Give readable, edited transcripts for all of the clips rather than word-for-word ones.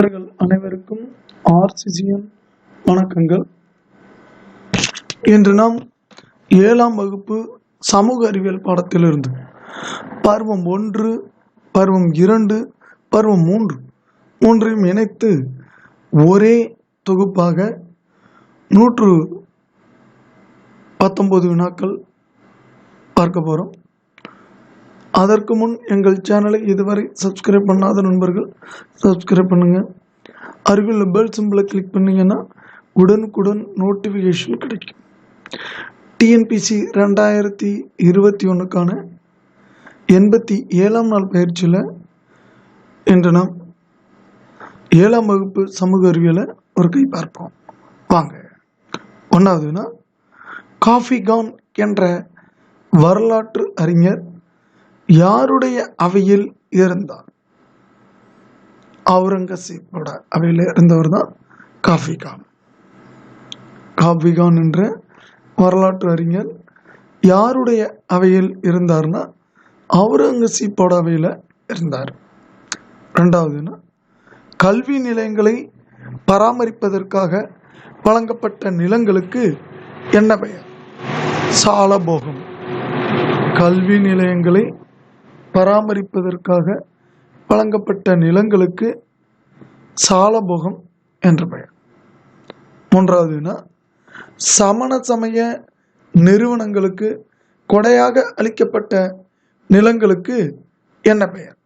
நண்பர்கள் அனைவருக்கும் ஆர்சிசிஎம் வணக்கங்கள். இன்று நாம் 7ஆம் வகுப்பு சமூக அறிவியல் பாடத்திலிருந்து பருவம் 1, பருவம் 2, பருவம் 3 மூன்றையும் இணைத்து ஒரே தொகுப்பாக 119 வினாக்கள் பார்க்க போகிறோம். அதற்கு முன் எங்கள் சேனலை இதுவரை சப்ஸ்கிரைப் பண்ணாத நண்பர்கள் சப்ஸ்கிரைப் பண்ணுங்கள். அருகில் பெல் சிம்பிளை கிளிக் பண்ணிங்கன்னா உடனுக்குடன் நோட்டிஃபிகேஷன் கிடைக்கும். டிஎன்பிசி 2021க்கான 87ஆம் நாள் பயிற்சியில் இன்று நாம் 7ஆம் வகுப்பு சமூக அறிவியலை ஒரு கை பார்ப்போம். வாங்க. 1வதுனா, காஃபிகான் என்ற வரலாற்று அறிஞர் யாருடைய அவையில் இருந்தார்? அவுரங்கசீப்போட அவையில் இருந்தவர் தான் காஃபிகான். காஃபிகான் என்ற வரலாற்று அறிஞர் யாருடைய அவையில் இருந்தார்னா அவுரங்கசீப்போட அவையில் இருந்தார். 2வதுனா, கல்வி நிலையங்களை பராமரிப்பதற்காக வழங்கப்பட்ட நிலங்களுக்கு என்ன பெயர்? சாலபோகம். கல்வி நிலையங்களை பராமரிப்பதற்காக வழங்கப்பட்ட நிலங்களுக்கு சாலபோகம் என்ற பெயர். 3வதுனா, சமண சமய நிறுவனங்களுக்கு கொடையாக அளிக்கப்பட்ட நிலங்களுக்கு என்ன பெயர்?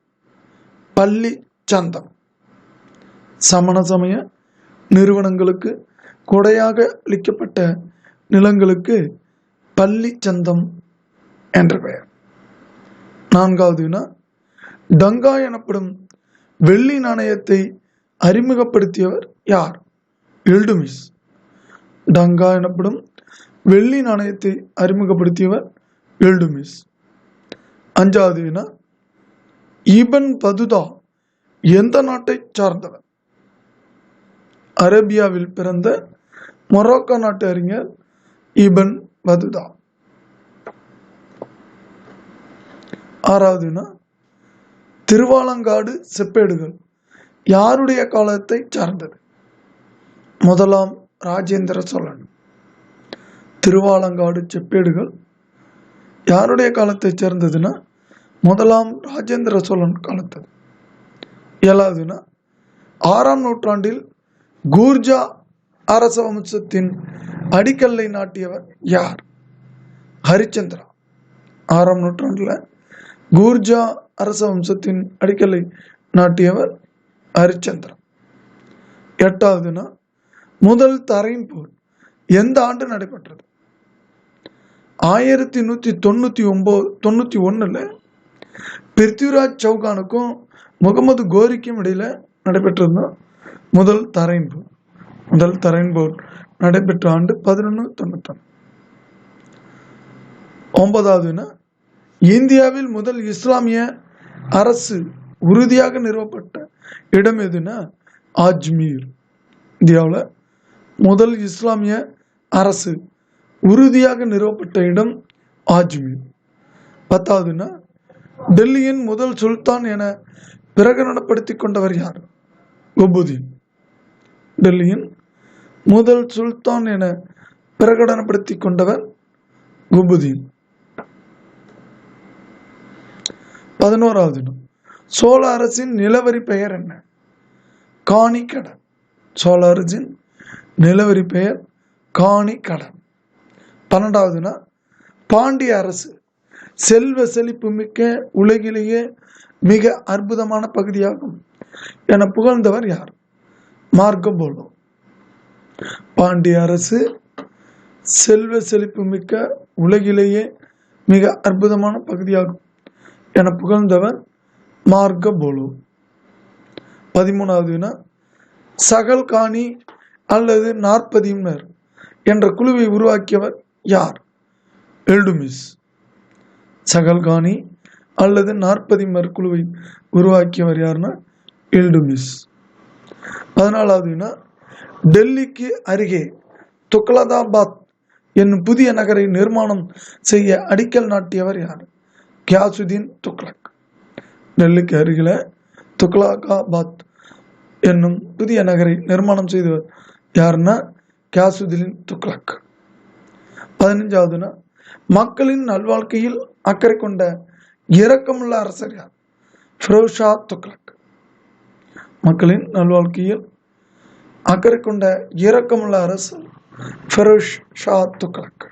பள்ளி சந்தம். சமண சமய நிறுவனங்களுக்கு கொடையாக அளிக்கப்பட்ட நிலங்களுக்கு பள்ளி சந்தம் என்ற பெயர். 4வதுனா, டங்கா எனப்படும் வெள்ளி நாணயத்தை அறிமுகப்படுத்தியவர் யார்? இல்டுமிஸ். டங்கா எனப்படும் வெள்ளி நாணயத்தை அறிமுகப்படுத்தியவர் இல்டுமிஸ். 5வதுனா, இபன் பதுதா எந்த நாட்டை சார்ந்தவர்? அரேபியாவில் பிறந்த மொரோக்கோ நாட்டு அறிஞர் இபன் பதுதா. 6வதுனா, திருவாலங்காடு செப்பேடுகள் யாருடைய காலத்தை சார்ந்தது? முதலாம் ராஜேந்திர சோழன். திருவாலங்காடு செப்பேடுகள் யாருடைய காலத்தை சேர்ந்ததுன்னா முதலாம் ராஜேந்திர சோழன் காலத்தது. 7வதுனா, 6ஆம் நூற்றாண்டில் கூர்ஜா அரச வம்சத்தின் அடிக்கல்லை நாட்டியவர் யார்? ஹரிச்சந்திரா. 6ஆம் நூற்றாண்டில் கூர்ஜா அரச வம்சத்தின் அடிக்கல்லை நாட்டியவர் ஹரிச்சந்திரா. 8வதுனா, முதல் தரையின் போர் எந்த ஆண்டு நடைபெற்றது? 1191 பிருத்விராஜ் சௌகானுக்கும் முகமது கோரிக்கும் இடையில நடைபெற்றது முதல் தரையின் போர். முதல் தரையின் போர் நடைபெற்ற ஆண்டு 1191. 9வதுனா, இந்தியாவில் முதல் இஸ்லாமிய அரசு உறுதியாக நிறுவப்பட்ட இடம் எதுனா அஜ்மீர். இந்தியாவில் முதல் இஸ்லாமிய அரசு உறுதியாக நிறுவப்பட்ட இடம் அஜ்மீர். 10வதுனா, டெல்லியின் முதல் சுல்தான் என பிரகடனப்படுத்திக் கொண்டவர் யார்? குபுதீன். டெல்லியின் முதல் சுல்தான் என பிரகடனப்படுத்திக் கொண்டவர் குபுதீன். 11வதுனா, சோழ அரசின் நிலவரி பெயர் என்ன? காணிக்கடன். சோழ அரசின் நிலவரி பெயர் காணிக்கடன். 12வதுனா, பாண்டிய அரசு செல்வ செழிப்பு மிக்க உலகிலேயே மிக அற்புதமான பகுதியாகும் என புகழ்ந்தவர் யார்? மார்க்கோபோலோ. பாண்டிய அரசு செல்வ செழிப்பு மிக்க உலகிலேயே மிக அற்புதமான பகுதியாகும் என புகழ்ந்தவர் மார்க்கோபோலோ. 13வதுனா, சகல்கானி அல்லது நாற்பதியினர் என்ற குழுவை உருவாக்கியவர் யார்? இல்டுமிஸ். சகல்கானி அல்லது நாற்பதியினர் குழுவை உருவாக்கியவர் யாருன்னா இல்டுமிஸ். 14வதுனா, டெல்லிக்கு அருகே துக்லதாபாத் என்னும் புதிய நகரை நிர்மாணம் செய்ய அடிக்கல் நாட்டியவர் யார்? கியாசுதீன் துக்ளக். டெல்லிக்கு அருகில் துக்லகாபாத் என்னும் புதிய நகரை நிர்மாணம் செய்தவர் யாருன்னா கியாசுதீன் துக்ளக். 15வதுனா மக்களின் நல்வாழ்க்கையில் அக்கறை கொண்ட இரக்கமுள்ள அரசர் யார்? ஃபிரோஸ் ஷா துக்ளக். மக்களின் நல்வாழ்க்கையில் அக்கறை கொண்ட இரக்கமுள்ள அரசர் ஃபிரோஸ் ஷா துக்ளக்.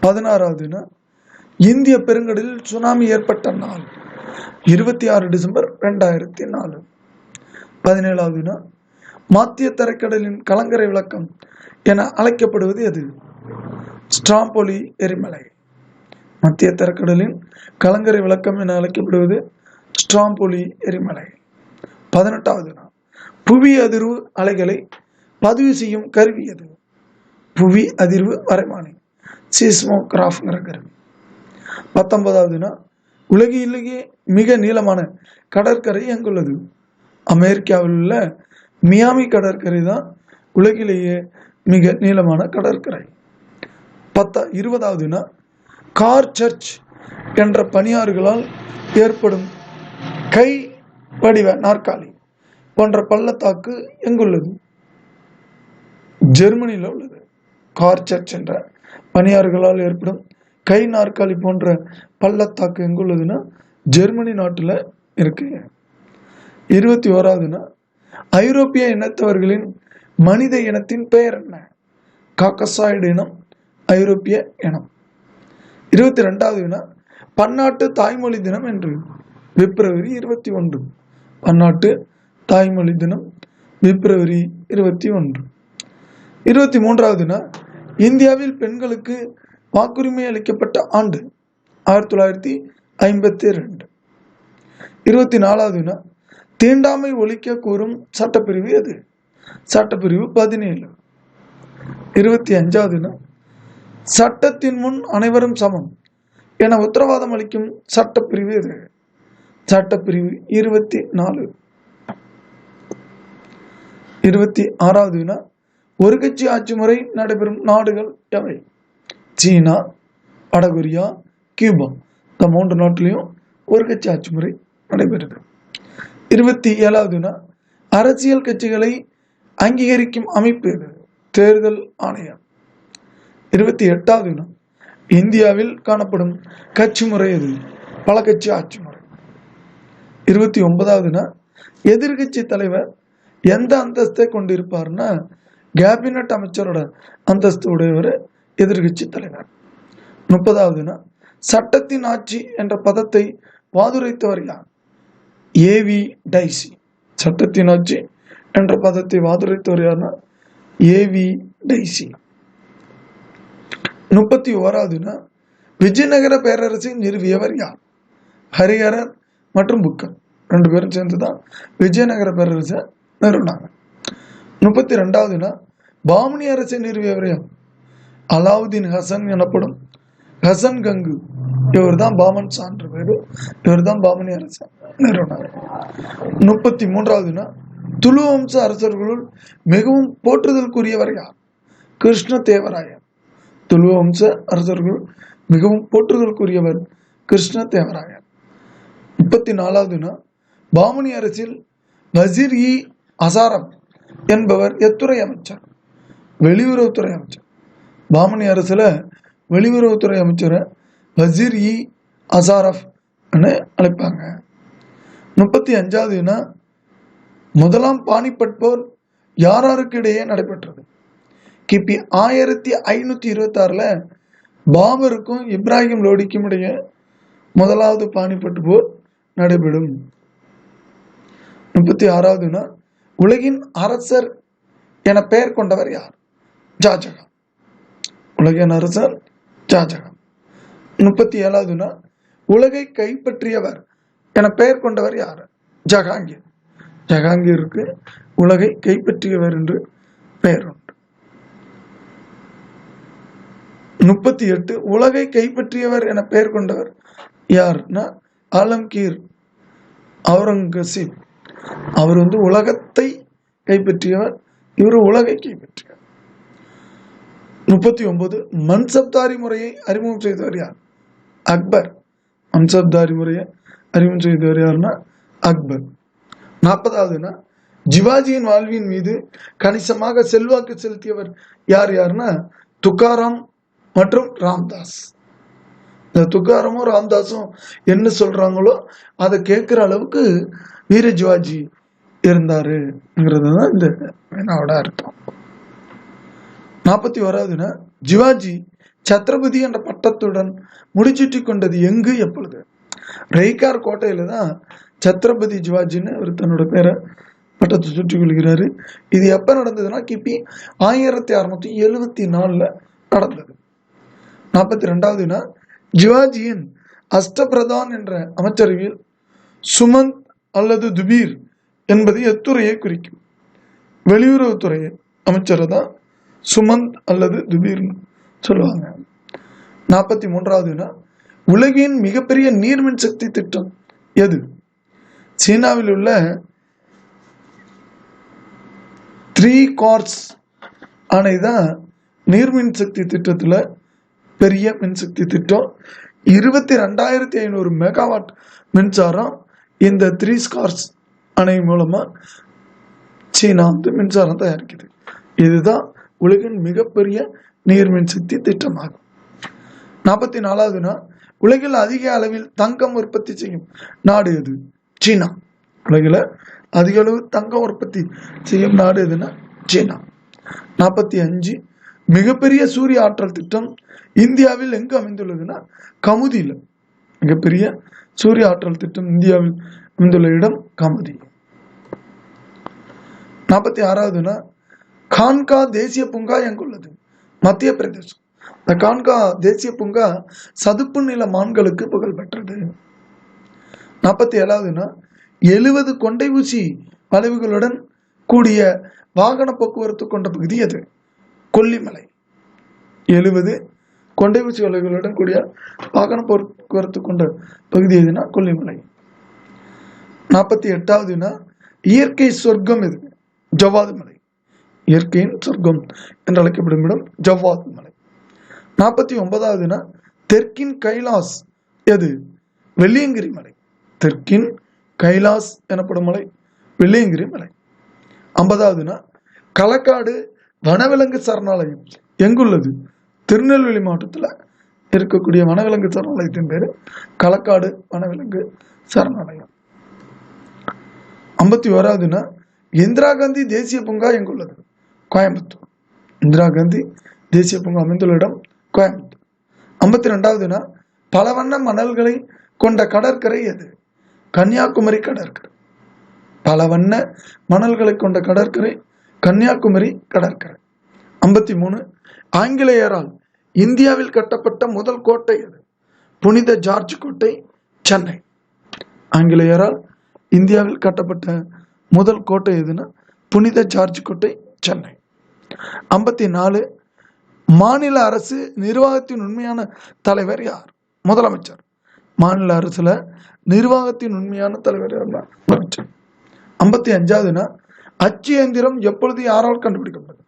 16வதுனா இந்திய பெருங்கடலில் சுனாமி ஏற்பட்ட நாள் 26 டிசம்பர் 2004. 17வதுனா மத்திய தரைக்கடலின் கலங்கரை விளக்கம் என அழைக்கப்படுவது எது? ஸ்ட்ராம்போலி எரிமலை. மத்திய தரைக்கடலின் கலங்கரை விளக்கம் என அழைக்கப்படுவது ஸ்ட்ராம்போலி எரிமலை. 18வதுனா புவி அதிர்வு அலைகளை பதிவு செய்யும் கருவி எது? புவி அதிர்வு வரைமானி, சீஸ்மோகிராஃப்ங்கிற கருவி. 19வதுனா உலகிலேயே மிக நீளமான கடற்கரை எங்குள்ளது? அமெரிக்காவில் உள்ள மியாமி கடற்கரை தான் உலகிலேயே மிக நீளமான கடற்கரை. 20வதுனா கார் சர்ச் என்ற பனியாறுகளால் ஏற்படும் கை வடிவ நாற்காலி போன்ற பள்ளத்தாக்கு எங்குள்ளது? ஜெர்மனியில் உள்ளது. கார் சர்ச் என்ற பனியாறுகளால் ஏற்படும் கை நாற்காலி போன்ற பள்ளத்தாக்கு எங்குள்ளதுன்னா ஜெர்மனி நாட்டில் இருக்கு. 21வதுனா ஐரோப்பிய இனத்தவர்களின் மனித இனத்தின் பெயர் என்ன? காக்கசாய்டு இனம், ஐரோப்பிய இனம். 22வதுனா பன்னாட்டு தாய்மொழி தினம் என்று பிப்ரவரி 21. பன்னாட்டு தாய்மொழி தினம் பிப்ரவரி 21. 23வதுனா இந்தியாவில் பெண்களுக்கு வாக்குரிமை அளிக்கப்பட்ட ஆண்டு 1952. 24வதுனா தீண்டாமை ஒழிக்க கூறும் சட்டப்பிரிவு எது? சட்டப்பிரிவு 17. 25வதுனா சட்டத்தின் முன் அனைவரும் சமம் என உத்தரவாதம் அளிக்கும் சட்டப்பிரிவு எது? சட்டப்பிரிவு 24. 26வதுனா ஒரு கட்சி ஆட்சி முறை நடைபெறும் நாடுகள் எவை? சீனா, வடகொரியா, கியூபா. இந்த 3 நாட்டிலையும் ஒரு கட்சி ஆட்சி முறை நடைபெறுது. 27வதுனா அரசியல் கட்சிகளை அங்கீகரிக்கும் அமைப்பு எது? தேர்தல் ஆணையம். 28வதுனா இந்தியாவில் காணப்படும் கட்சி முறை எது? பல கட்சி ஆட்சி முறை. 29வதுனா எதிர்கட்சி தலைவர் எந்த அந்தஸ்தை கொண்டிருப்பார்னா கேபினட் அமைச்சரோட அந்தஸ்து உடையவர் எதிர்கட்சி தலைவர். 30வதுனா சட்டத்தின் ஆட்சி என்ற பதத்தை வாதுரைத்தவர் யார்? AV dicey. சட்டத்தின் ஆட்சி என்ற பதத்தை வாதுரைத்தவர் யார்னா ஏவி டைசி. 31வதுனா விஜயநகர பேரரசை நிறுவியவர் யார்? ஹரிஹரர் மற்றும் புக்கர் 2 பேரும் சேர்ந்துதான் விஜயநகர பேரரசை நிறுவினாங்க. 32வதுனா பாமனி அரசை நிறுவியவர் யார்? அலாவுதீன் ஹசன் எனப்படும் ஹசன் கங்கு. இவர் தான் பாமன் சான்ற பேரு. இவர் தான் பாமனி அரசை நிறுவினார். 33வதுனா துளு வம்ச அரசர்களுள் மிகவும் போற்றுதலுக்குரியவர் யார்? கிருஷ்ண தேவராயர். துளு வம்ச அரசர்கள் மிகவும் போற்றுதலுக்குரியவர் கிருஷ்ண தேவராயர். 34வதுனா பாமனி அரசில் வசீர் இ அசாரம் என்பவர் எத்துறை அமைச்சர்? வெளியுறவுத்துறை அமைச்சர். பாமனி அரசுல வெளியுறவுத்துறை அமைச்சரை வசீர் இ அசாரப் அழைப்பாங்க. 35வதுனா முதலாம் பானிபட் போர் யாராருக்கு இடையே நடைபெற்றது? கிபி 1526 பாபருக்கும் இப்ராஹிம் லோடிக்கும் இடையே முதலாவது பானிபட் போர் நடைபெறும். 36வதுனா உலகின் அரசர் என பெயர் கொண்டவர் யார்? ஷாஜகான். உலகின் அரசர் ஷாஜகான். 37வதுனா உலகை கைப்பற்றியவர் என பெயர் கொண்டவர் யார்? ஜஹாங்கீர். ஜஹாங்கீருக்கு உலகை கைப்பற்றியவர் என்று பெயர் உண்டு. 38 உலகை கைப்பற்றியவர் என பெயர் கொண்டவர் யார்னா ஆலம்கீர் அவுரங்கசீப். அவர் உலகத்தை கைப்பற்றியவர், இவர் உலகை கைப்பற்றியவர். 39 மன்சப்தாரி முறையை அறிமுகம் செய்தவர் யார்? அக்பர். மன்சப்தாரி முறையை அறிமுகம் செய்தவர் யாருன்னா அக்பர். 40வதுனா ஜிவாஜியின் வாழ்வின் மீது கணிசமாக செல்வாக்கு செலுத்தியவர் யார் யாருன்னா துக்காராம் மற்றும் ராம்தாஸ். இந்த துக்காராமும் ராம்தாஸும் என்ன சொல்றாங்களோ அதை கேட்கிற அளவுக்கு வீர ஜிவாஜி இருந்தாருங்கிறதுதான் இந்த வினாவோட அர்த்தம். 41வதுனா ஜிவாஜி சத்ரபதி என்ற பட்டத்துடன் முடிச்சுட்டி கொண்டது எங்கு எப்பொழுது? ரெய்கார் கோட்டையில தான் சத்ரபதி ஜிவாஜின்னு அவர் தன்னோட பேரை பட்டத்தை சுற்றி கொள்கிறாரு. இது எப்ப நடந்ததுன்னா கிபி 1674 நடந்தது. 42வதுனா ஜிவாஜியின் அஷ்டபிரதான் என்ற அமைச்சரவையில் சுமந்த் அல்லது துபீர் என்பது எத்துறையை குறிக்கும்? வெளியுறவுத்துறை அமைச்சரை தான் சுமந்த் அல்லது துபீர்னு சொல்லுவாங்க. 43வதுனா உலகின் மிகப்பெரிய நீர்மின் சக்தி திட்டம் எது? சீனாவில் உள்ள 3 கார்ஸ் அணை தான் நீர்மின் சக்தி திட்டத்துல பெரிய மின்சக்தி திட்டம். 22,500 மெகாவாட் மின்சாரம் இந்த 3 ஸ்கார்ஸ் அணை மூலமா சீனா மின்சாரம் தயாரிக்குது. இதுதான் உலகின் மிகப்பெரிய நீர்மின் சக்தி திட்டமாகும். 44வதுனா உலகில் அதிக அளவில் தங்கம் உற்பத்தி செய்யும் நாடு எது? சீனா. உலகில் அதிக அளவு தங்கம் உற்பத்தி செய்யும் நாடு எதுன்னா சீனா. 45 மிகப்பெரிய சூரிய ஆற்றல் திட்டம் இந்தியாவில் எங்கு அமைந்துள்ளதுன்னா கமுதியில். மிகப்பெரிய சூரிய ஆற்றல் திட்டம் இந்தியாவில் அமைந்துள்ள இடம் கமுதி. 46வதுனா கான்கா தேசிய பூங்கா எங்குள்ளது? மத்திய பிரதேசம். இந்த கான்கா தேசிய பூங்கா சதுப்பு நில மான்களுக்கு புகழ் பெற்றது. 47வதுனா 70 கொண்டை ஊசி வளைவுகளுடன் கூடிய வாகன போக்குவரத்து கொண்ட பகுதி எது? கொல்லிமலை. 70 கொண்டை ஊசி வளைவுகளுடன் கூடிய வாகன போக்குவரத்து கொண்ட பகுதி எதுனா கொல்லிமலை. 48வதுனா இயற்கை சொர்க்கம் எது? ஜவ்வாது மலை. இயற்கையின் சொர்க்கம் என்று அழைக்கப்படும் இடம் ஜவ்வாது மலை. 49வதுனா தெற்கின் கைலாஸ் எது? வெள்ளியங்கிரி மலை. தெற்கின் கைலாஸ் எனப்படும் மலை வெள்ளியங்கிரி மலை. 50வதுனா களக்காடு வனவிலங்கு சரணாலயம் எங்குள்ளது? திருநெல்வேலி மாவட்டத்தில் இருக்கக்கூடிய வனவிலங்கு சரணாலயத்தின் பேரு களக்காடு வனவிலங்கு சரணாலயம். 51வதுனா இந்திரா காந்தி தேசிய பூங்கா எங்குள்ளது? கோயம்புத்தூர். இந்திரா காந்தி தேசிய பூங்கா அமைந்துள்ள இடம் கோயம்புத்தூர். 52வதுனா பல வண்ண மணல்களை கொண்ட கடற்கரை எது? கன்னியாகுமரி கடற்கரை. பல வண்ண மணல்களை கொண்ட கடற்கரை கன்னியாகுமரி கடற்கரை. 53 ஆங்கிலேயரால் இந்தியாவில் கட்டப்பட்ட முதல் கோட்டை எது? புனித ஜார்ஜ் கோட்டை, சென்னை. ஆங்கிலேயரால் இந்தியாவில் கட்டப்பட்ட முதல் கோட்டை எதுனா புனித ஜார்ஜ் கோட்டை, சென்னை. 54 மாநில அரசு நிர்வாகத்தின் உண்மையான தலைவர் யார்? முதலமைச்சர். மாநில அரசுல நிர்வாகத்தின் உண்மையான தலைவர் யாருன்னா முதலமைச்சர். 55வதுனா அச்சு இயந்திரம் எப்பொழுது யாரால் கண்டுபிடிக்கப்பட்டது?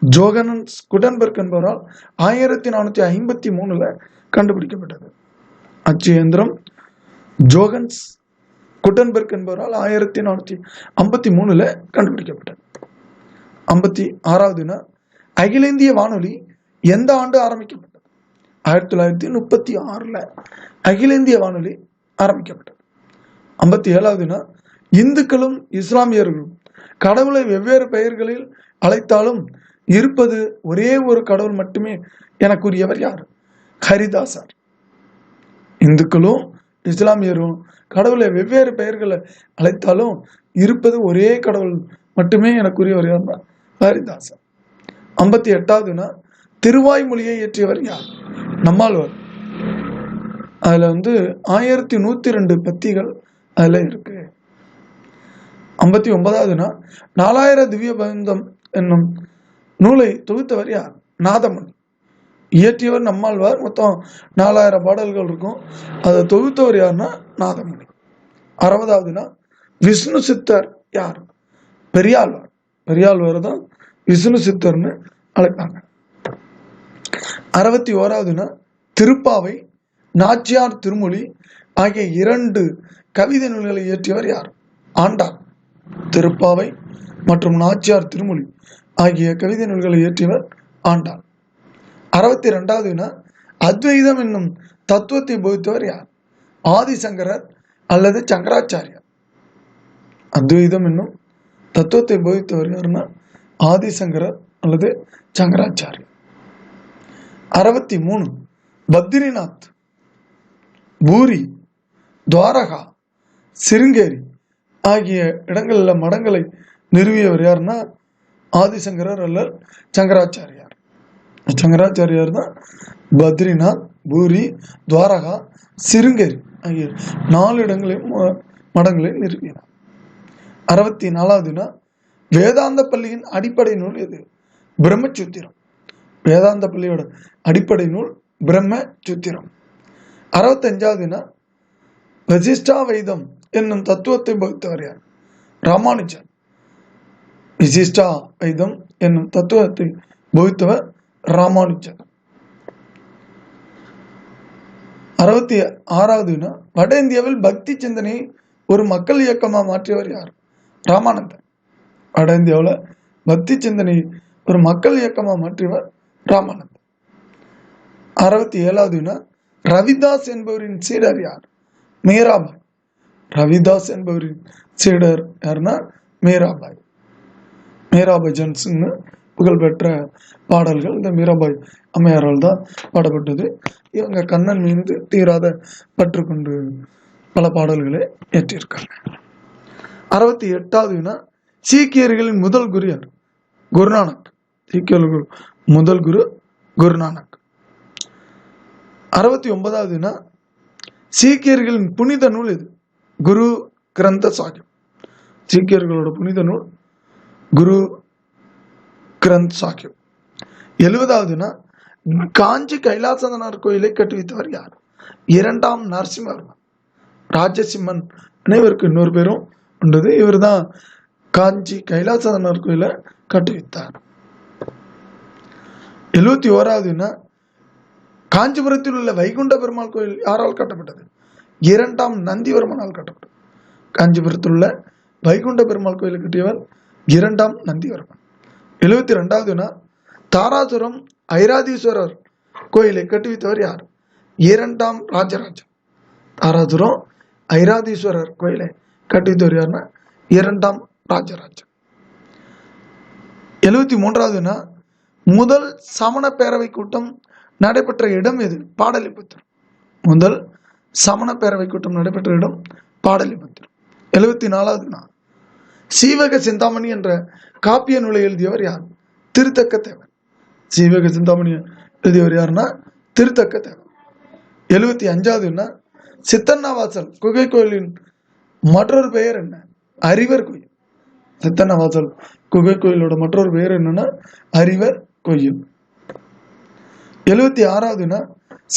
ஜோகனஸ் குடன்பர்க் என்பவரால் 1453 கண்டுபிடிக்கப்பட்டது. அச்சு இயந்திரம் ஜோகன்ஸ் குட்டன்பர்க் என்பவரால் 1453 கண்டுபிடிக்கப்பட்டது. 56வதுனா அகில இந்திய வானொலி எந்த ஆண்டு ஆரம்பிக்கப்பட்டது? 1936 அகில இந்திய வானொலி ஆரம்பிக்கப்பட்டது. 57வதுனா இந்துக்களும் இஸ்லாமியர்களும் கடவுளை வெவ்வேறு பெயர்களில் அழைத்தாலும் இருப்பது ஒரே ஒரு கடவுள் மட்டுமே என கூறியவர் யார்? ஹரிதாசர். இந்துக்களும் இஸ்லாமியரும் கடவுளை வெவ்வேறு பெயர்களை அழைத்தாலும் இருப்பது ஒரே கடவுள் மட்டுமே என கூறியவர் யார்? ஹரிதாசர். 58வதுனா திருவாய்மொழியை இயற்றியவர் யார்? நம்மாழ்வார். அதுல 1102 பத்திகள் அதுல இருக்கு. 59வதுனா 4000 திவ்ய பந்தம் என்னும் நூலை தொகுத்தவர் யார்? நாதமணி. இயற்றியவர் நம்மாழ்வார். மொத்தம் 4000 பாடல்கள் இருக்கும். அதை தொகுத்தவர் யாருன்னா நாதமணி. 60வதுனா விஷ்ணு சித்தர் யார்? பெரியாழ்வார். பெரியாழ்வார் தான் விஷ்ணு சித்தர்னு அழைப்பாங்க. 61வதுனா திருப்பாவை, நாச்சியார் திருமொழி ஆகிய 2 கவிதை நூல்களை இயற்றியவர் யார்? ஆண்டாள், திருப்பாவை மற்றும் நாச்சியார் திருமொழி ஆகிய கவிதை நூல்களை இயற்றியவர் ஆண்டாள். 62வது வினா, அத்வைதம் என்னும் தத்துவத்தை போதித்தவர் யார்? ஆதிசங்கரர் அல்லது சங்கராச்சாரியார்? அத்வைதம் என்னும் தத்துவத்தை போதித்தவர் யாருன்னா ஆதிசங்கரர் அல்லது சங்கராச்சாரியார். 63 பத்ரிநாத், பூரி, துவாரகா, சிருங்கேரி ஆகிய இடங்களில் மடங்களை நிறுவியவர் யாருன்னா ஆதிசங்கரர் அல்லது சங்கராச்சாரியார். சங்கராச்சாரியார் தான் பத்ரிநாத், பூரி, துவாரகா, சிருங்கேரி ஆகிய 4 இடங்களையும் மடங்களை நிறுவினார். 64வது வேதாந்த பள்ளியின் அடிப்படை நூல் எது? பிரம்மசூத்திரம். வேதாந்த பள்ளியோட அடிப்படை நூல் பிரம்மசூத்திரம். 65வது வசிஷ்டா வைதம் என்னும் தத்துவத்தை போதித்தவர் யார்? ராமானுஜர். விசிஷ்டா வைதம் என்னும் தத்துவத்தை போதித்தவர் ராமானுஜர். 66வது வட இந்தியாவில் பக்தி சிந்தனையை ஒரு மக்கள் இயக்கமாக மாற்றியவர் யார்? ராமானந்தர். வட இந்தியாவில் பக்தி சிந்தனையை ஒரு மக்கள் இயக்கமாக மாற்றியவர் ராமானந்தர். 67வது ரவிதாஸ் என்பவரின் சீடர் யார்? மீராபாய். ரவிதாஸ் என்பவரின் சீடர் யாருன்னா மீராபாய். மீராபாய் ஜன்சன் புகழ்பெற்ற பாடல்கள் இந்த மீராபாய் அம்மையாரால் தான் பாடப்பட்டது. இவங்க கண்ணன் மீது தீராத பற்று கொண்டு பல பாடல்களை ஏற்றிருக்காங்க. 68வது சீக்கியர்களின் முதல் குரு யார்? குருநானக். சீக்கியர்கள் முதல் குரு குருநானக். 69வது சீக்கியர்களின் புனித நூல் எது? குரு கிரந்த சாஹிப். சீக்கியர்களோட புனித நூல் குரு கிரந்த் சாஹிப். 70வது காஞ்சி கைலாசநாதர் கோயிலை கட்டுவித்தவர் யார்? 2ஆம் நரசிம்மவர்மன். ராஜசிம்மன் இவருக்கு இன்னொரு பேரும் உண்டது. இவர் தான் காஞ்சி கைலாசநாதர் கோயிலை கட்டுவித்தார். 71வது காஞ்சிபுரத்தில் உள்ள வைகுண்ட பெருமாள் கோயில் யாரால் கட்டப்பட்டது? 2ஆம் நந்திவர்மனால் கட்டப்பட்டது. காஞ்சிபுரத்தில் உள்ள வைகுண்ட பெருமாள் கோயிலை கட்டியவர் 2ஆம் நந்திவர்மன். 72வது தாராசுரம் ஐராதீஸ்வரர் கோயிலை கட்டுவித்தவர் யார்? 2ஆம் ராஜராஜன். தாராசுரம் ஐராதீஸ்வரர் கோயிலை கட்டுவித்தவர் யாருன்னா 2ஆம் ராஜராஜன். 73வது முதல் சமண பேரவை கூட்டம் நடைபெற்ற இடம் எது? பாடலிபுத்திரம். முதல் சமண பேரவை கூட்டம் நடைபெற்ற இடம் பாடலிபுத்திரம். 74வது சீவக சிந்தாமணி என்ற காப்பிய நூலை எழுதியவர் யார்? திருத்தக்க தேவர். சீவக சிந்தாமணி எழுதியவர் யாருன்னா திருத்தக்க தேவர். 75வது சித்தன்னவாசல் குகை கோயிலின் மற்றொரு பெயர் என்ன? அறிவர் கோயில். சித்தன்னவாசல் குகை கோயிலோட மற்றொரு பெயர் என்னன்னா அறிவர் கோயில். 76வது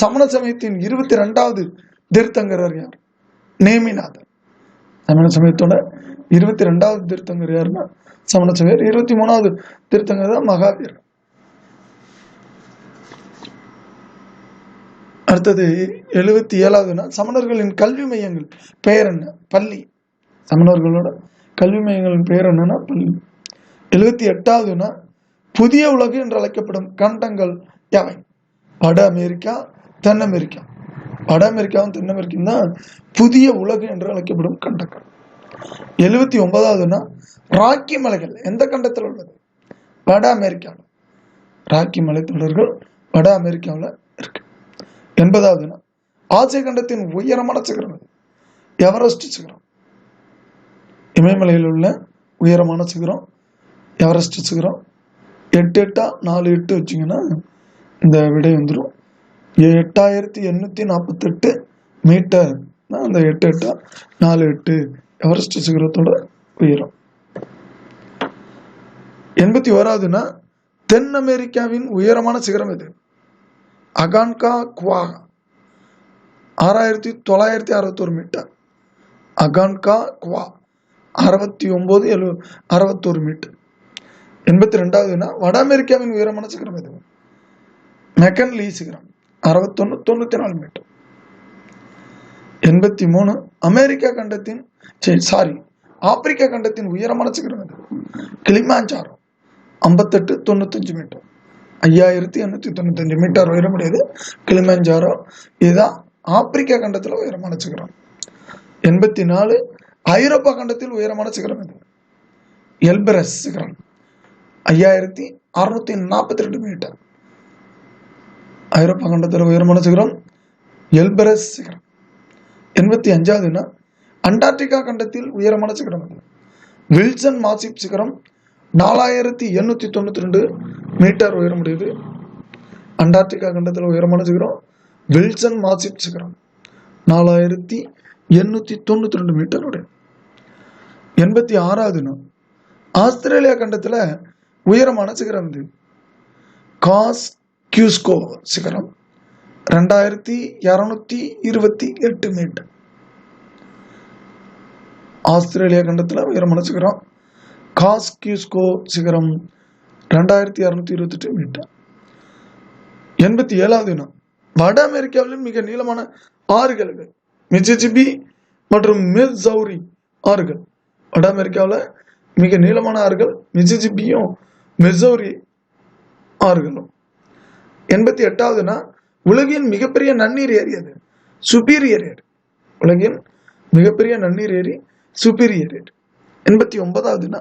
சமண சமயத்தின் 22வது தீர்த்தங்கரர் யார்? நேமிநாதர். சமண சமயத்தோட 22வது தீர்த்தங்கர் யாருன்னா சமண சமயர். 23வது தீர்த்தங்கர் தான் மகாவீர். அடுத்தது 77வது சமணர்களின் கல்வி மையங்கள் பெயர் என்ன? பள்ளி. சமணர்களோட கல்வி மையங்களின் பெயர் என்னன்னா பள்ளி. 78வது புதிய உலகு என்று அழைக்கப்படும் கண்டங்கள் யாவை? வட அமெரிக்கா, தென் அமெரிக்கா. வட அமெரிக்காவும் தென் அமெரிக்கும் தான் புதிய உலகு என்று அழைக்கப்படும் கண்டங்கள். 79வது ராக்கி மலைகள் எந்த கண்டத்தில் உள்ளது? வட அமெரிக்காவில். ராக்கி மலைத்தொடர்கள் வட அமெரிக்காவில் இருக்கு. 80வது ஆசிய கண்டத்தின் உயரமான சிகரம் எவரெஸ்ட் சிகரம். இமயமலையில் உள்ள உயரமான சிகரம் எவரெஸ்ட் சிகரம். 8 வச்சிங்கன்னா இந்த விடை வந்துடும். 8848 மீட்டர் அந்த 8 எவரெஸ்ட் சிகரத்தோட உயரம். 81வது தென் அமெரிக்காவின் உயரமான சிகரம் எது? அகான்கா குவாகா 6961 மீட்டர். அகான்கா குவா 6961 மீட்டர். 82வது வட அமெரிக்காவின் உயரமான சிகரம் எது? மெக்கன்லி சிகரம் 6194 மீட்டர். 83 அமெரிக்கா கண்டத்தின் ஆப்பிரிக்கா கண்டத்தின் உயரமான சிகரம் இது கிளிமாஞ்சாரோ 5895 மீட்டர் 5895 மீட்டர் உயரமுடையது கிளிமாஞ்சாரோ. இதுதான் ஆப்பிரிக்கா கண்டத்தில் உயரமான சிகரம். 84 ஐரோப்பா கண்டத்தில் உயரமான சிகரம் இது எல்பரஸ் சிகரம் 5642 மீட்டர். ஐரோப்பா கண்டத்தில் உயரமான சிகரம் எல்பரஸ் சிகரம். 85 அண்டார்டிகா கண்டத்தில் உயரமான சிகரம் இது வில்சன் மாசிப் சிகரம் 4892 மீட்டர் உயரமுடையது. அண்டார்டிகா கண்டத்தில் உயரமான சிகரம் வில்சன் மாசிப் சிகரம் 4892 மீட்டர் உடையது. 86 ஆஸ்திரேலியா கண்டத்தில் உயரமான சிகரம் இது காஸ் கியூஸ்கோ சிகரம் 2228 மீட்டர். ஆஸ்திரேலியா கண்டத்தில் உயரமான சிகரம் காஸ் கியூஸ்கோ சிகரம் 2228 மீட்டர். 87 வட அமெரிக்காவிலும் மிக நீளமான ஆறுகள் மிசிசிப்பி மற்றும் மிஸ்ஸௌரி ஆறுகள். வட அமெரிக்காவில் மிக நீளமான ஆறுகள் மிசிசிப்பியும் மிஸ்ஸௌரி ஆறுகளும். 88 உலகின் மிகப்பெரிய நன்னீர் ஏரி அது சுப்பீரியர் ஏரி. உலகின் மிகப்பெரிய நன்னீர் ஏரி சுப்பீரியர் ஏரி. 89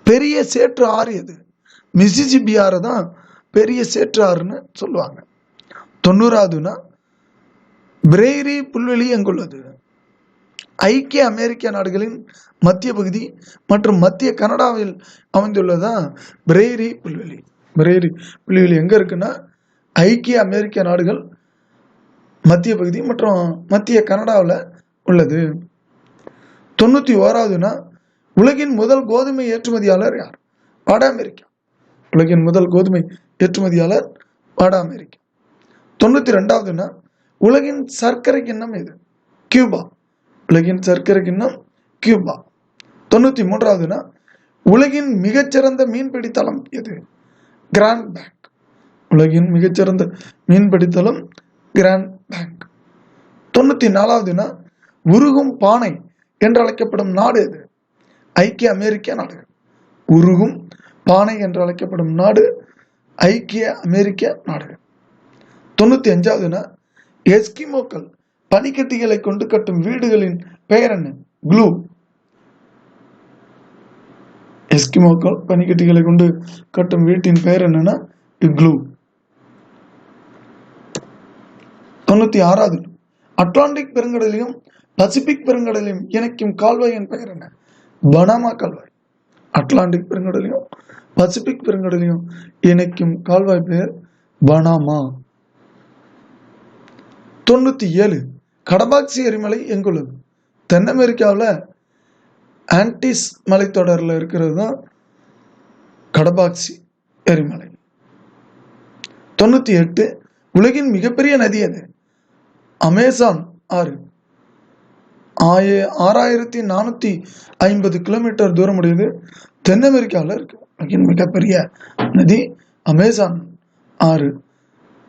பெரிய சேற்று ஆறு எது மிசிசிப்பி ஆறு தான் பெரிய சேற்று ஆறுன்னு சொல்லுவாங்க. 90 பிரேரி புல்வெளி எங்குள்ளது ஐக்கிய அமெரிக்க நாடுகளின் மத்திய பகுதி மற்றும் மத்திய கனடாவில் அமைந்துள்ளதான் பிரேரி புல்வெளி. பிரேரி புல்வெளி எங்க இருக்குன்னா ஐக்கிய அமெரிக்க நாடுகள் மத்திய பகுதி மற்றும் மத்திய கனடாவில் உள்ளது. 91 உலகின் முதல் கோதுமை ஏற்றுமதியாளர் யார்? வட அமெரிக்கா. உலகின் முதல் கோதுமை ஏற்றுமதியாளர் வட அமெரிக்கா. 92 உலகின் சர்க்கரை கிண்ணம் எது? கியூபா. உலகின் சர்க்கரை கிண்ணம் கியூபா. 93 உலகின் மிகச்சிறந்த மீன்பிடி தளம் எது? Grand bank. உலகின் மிகச்சிறந்த மீன்பிடி தளம் கிராண்ட் பேங்க். 94 உருகும் பானை என்று அழைக்கப்படும் நாடு எது? ஐக்கிய அமெரிக்க நாடுகள். உருகும் பானை என்று அழைக்கப்படும் நாடு ஐக்கிய அமெரிக்க நாடுகள். 95 எஸ்கிமோக்கள் பனிக்கட்டிகளை கொண்டு கட்டும் வீடுகளின் பெயர் என்ன? க்ளூ. எஸ்கிமோக்கள் பனிக்கட்டிகளை கொண்டு கட்டும் வீட்டின் பெயர் என்னன்னா க்ளூ. 96 அட்லாண்டிக் பெருங்கடலையும் பசிபிக் பெருங்கடலையும் இணைக்கும் கால்வாயின் பெயர் என்ன? பனாமா கால்வாய். அட்லாண்டிக் பெருங்கடலையும் பசிபிக் பெருங்கடலையும் இணைக்கும் கால்வாய் பெயர் பனாமா. 97 கடபாக்சி எரிமலை எங்குள்ளது? தென் அமெரிக்காவில் ஆன்டிஸ் மலைத்தொடரில் இருக்கிறது தான் கடபாக்சி எரிமலை. 98 உலகின் மிகப்பெரிய நதி எது? அமேசான் ஆறு 6450 கிலோமீட்டர் தூரம் உடையது. தென் அமெரிக்காவில் இருக்கு. உலகின் மிகப்பெரிய நதி அமேசான் ஆறு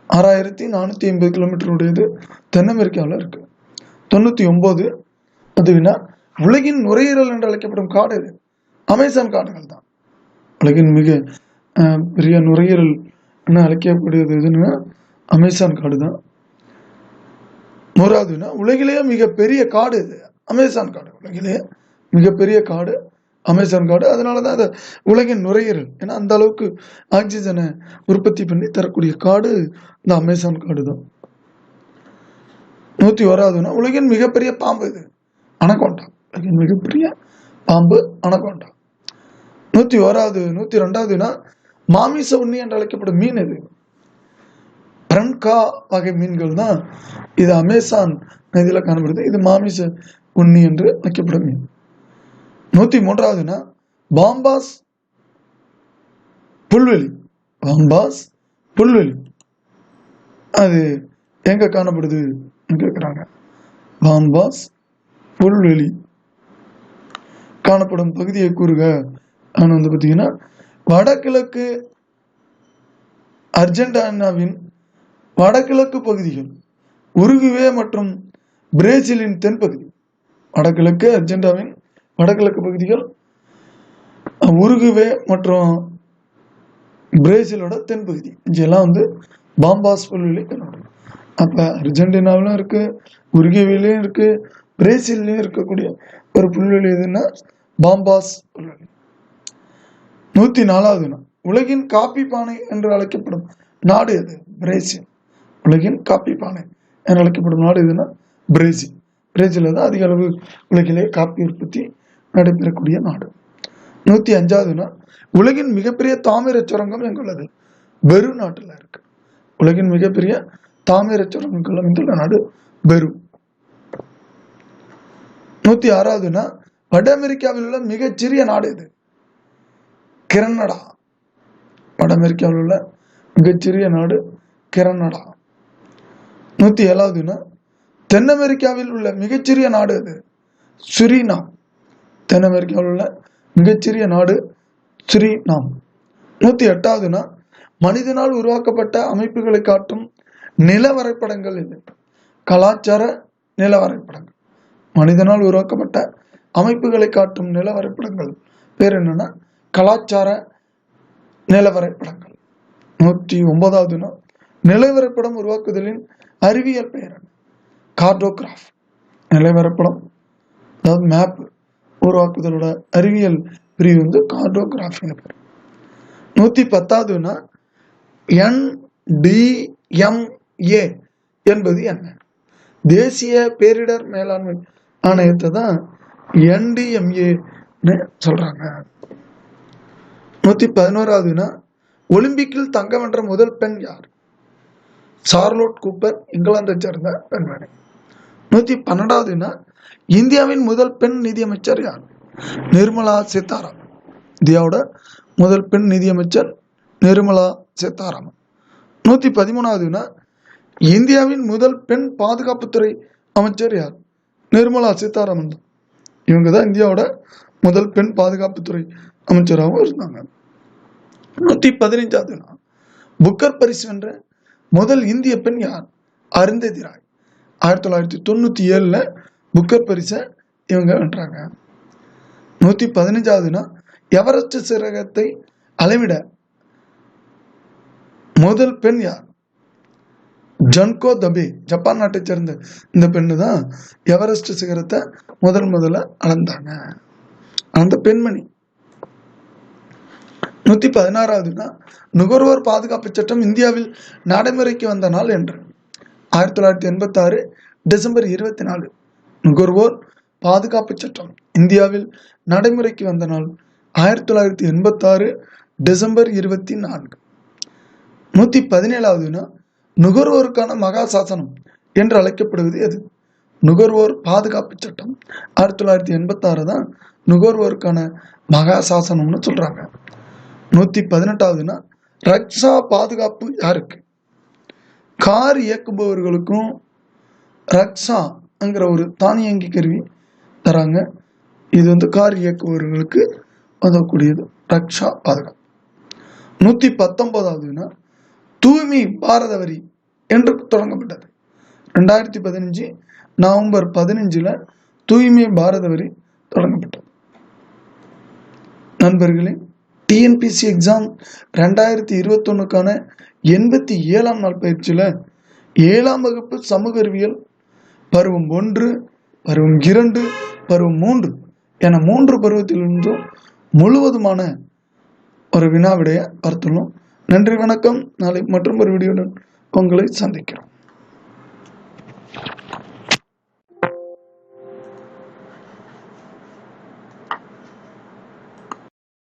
6450 கிலோமீட்டர் உடையது. தென் அமெரிக்காவில் இருக்கு. 99 அதுவினா உலகின் நுரையீரல் என்று அழைக்கப்படும் காடு எது? அமேசான் காடுகள் தான். உலகின் மிக பெரிய நுரையீரல் என்ன அழைக்கக்கூடியது எதுன்னா அமேசான் காடு தான். 100 உலகிலேயே மிகப்பெரிய காடு எது? அமேசான் காடு. உலகிலேயே மிகப்பெரிய காடு அமேசான் காடு. அதனாலதான் அது உலகின் நுரையீரல். ஏன்னா அந்த அளவுக்கு ஆக்சிஜனை உற்பத்தி பண்ணி தரக்கூடிய காடு இந்த அமேசான் காடு தான். 101 உலகின் மிகப்பெரிய பாம்பு இது? அனகோண்டா. உலகின் மிகப்பெரிய பாம்பு அனகோண்டா. 102 மாமிச உண்ணி என்று அழைக்கப்படும் மீன் எது? பிரன்கா வகை மீன்கள் தான் இது அமேசான் நதியில காணப்படுது. இது மாமிச உண்ணி என்று அழைக்கப்படும் மீன். 103 பாம்பாஸ் புல்வெளி. பாம்பாஸ் புல்வெளி அது எங்க காணப்படுது கேட்கிறாங்க. பாம்பாஸ் புல்வெளி காணப்படும் பகுதியை கூறுக. வந்து பார்த்தீங்கன்னா வடகிழக்கு அர்ஜென்டினாவின் வடகிழக்கு பகுதிகள், உருகுவே மற்றும் பிரேசிலின் தென்பகுதி. வடகிழக்கு அர்ஜென்டினாவின் வடகிழக்கு பகுதிகள் உருகுவே மற்றும் பிரேசிலோட தென்பகுதி இங்கெல்லாம் வந்து பாம்பாஸ் புல்வெளி காணப்படும். அப்ப அர்ஜென்டினாவிலும் இருக்கு, உருகுவேலையும் இருக்கு, பிரேசிலையும் இருக்கக்கூடிய ஒரு புல்வெளி எதுன்னா பாம்பாஸ் புல்வெளி. 104வது நாள், உலகின் காப்பி பானை என்று அழைக்கப்படும் நாடு எது? பிரேசில். உலகின் காப்பி பானை என்று அழைக்கப்படும் நாடு எதுன்னா பிரேசில். பிரேசில் தான் அதிக அளவு உலகிலே காப்பி உற்பத்தி நடைபெறக்கூடிய நாடு. 105வது நாள், உலகின் மிகப்பெரிய தாமிர சுரங்கம் எங்குள்ளது? பெரு நாட்டில் இருக்கு. உலகின் மிகப்பெரிய தாமிர சுரங்கங்கள் அமைந்துள்ள நாடு பெரு. 106வது நாள், வட அமெரிக்காவில் உள்ள மிகச்சிறிய நாடு எது? கிரனடா. வட அமெரிக்காவில் உள்ள மிகச்சிறிய நாடு கிரனடா. 107வது நாள், தென் அமெரிக்காவில் உள்ள மிகச்சிறிய நாடு எது? சுரினாம். தென் அமெரிக்காவில் உள்ள மிகச்சிறிய நாடு சுரினாம். 108வது நாள், மனிதனால் உருவாக்கப்பட்ட அமைப்புகளை காட்டும் நில வரைபடங்கள் எது? கலாச்சார நில வரைபடங்கள். மனிதனால் உருவாக்கப்பட்ட அமைப்புகளை காட்டும் நில வரைபடங்கள் பேர் என்னன்னா கலாச்சார நில வரைபடங்கள். 109வது நாள், நில வரைபடம் உருவாக்குதலின் அறிவியல் பெயர் என்ன? கார்டோகிராஃப். நில வரைபடம் அதாவது மேப் உருவாக்குதலோட அறிவியல் பிரிவு வந்து கார்டோகிராஃபின்னு பேர். 110வது நாள், NDMA என்பது என்ன? தேசிய பேரிடர் மேலாண்மை ஆணையத்தை தான் NDMA சொல்றாங்க. 111வது நாள், ஒலிம்பிக்கில் தங்கம் வென்ற முதல் பெண் யார்? சார்லோட் கூப்பர், இங்கிலாந்தை சேர்ந்த பெண்மணி. 112வது நாள், இந்தியாவின் முதல் பெண் நிதியமைச்சர் யார்? நிர்மலா சீதாராமன். இந்தியாவோட முதல் பெண் நிதியமைச்சர் நிர்மலா சீதாராமன். 113வது நாள், இந்தியாவின் முதல் பெண் பாதுகாப்புத்துறை அமைச்சர் யார்? நிர்மலா சீதாராமன் தான். இவங்க தான் இந்தியாவோட முதல் பெண் பாதுகாப்புத்துறை அமைச்சராகவும் இருந்தாங்க. 115வது நாள், புக்கர் பரிசு வென்ற முதல் இந்திய பெண் யார்? அருந்ததி ராய். 1997 புக்கர் பரிசை இவங்க வென்றாங்க. 115வது நாள், எவரெஸ்ட் சிகரத்தை அளவிட முதல் பெண் யார்? ஜன்கோ தபே. ஜப்பான் நாட்டை சேர்ந்த இந்த பெண்ணு தான் எவரெஸ்ட் சிகரத்தை முதல்ல அளந்தாங்க. அந்த பெண்மணி. 116வது நாள், நுகர்வோர் பாதுகாப்பு சட்டம் இந்தியாவில் நடைமுறைக்கு வந்த நாள் என்று? 1986 டிசம்பர் 24. நுகர்வோர் பாதுகாப்பு சட்டம் இந்தியாவில் நடைமுறைக்கு வந்த நாள் 1986 டிசம்பர் 24. 117வது நாள், நுகர்வோருக்கான மகா சாசனம் என்று அழைக்கப்படுவது எது? நுகர்வோர் பாதுகாப்பு சட்டம் 1986 தான் நுகர்வோருக்கான மகா சாசனம்னு சொல்றாங்க. 118வது நாள், ரக்ஷா பாதுகாப்பு யாருக்கு? கார் இயக்குபவர்களுக்கும் ரக்ஷாங்கிற ஒரு தானியங்கி கருவி தராங்க. இது வந்து கார் இயக்குபவர்களுக்கு உதவக்கூடியது ரக்ஷா பாதுகாப்பு. 119வது நாள், தூய்மை பாரத வரி என்று தொடங்கப்பட்டது. 2015 நவம்பர் 15 தூய்மை பாரத வரி தொடங்கப்பட்டது. நண்பர்களே, டிஎன்பிசி எக்ஸாம் 2021க்கான 87ஆம் நாள் பயிற்சியில 7ஆம் வகுப்பு சமூக அறிவியல் பருவம் 1, பருவம் 2, பருவம் 3 என 3 பருவத்திலிருந்தும் முழுவதுமான ஒரு வினாவிடைய பார்த்துள்ளோம். நன்றி, வணக்கம். நாளை மற்றும் ஒரு வீடியோடன் உங்களை சந்திக்கிறோம்.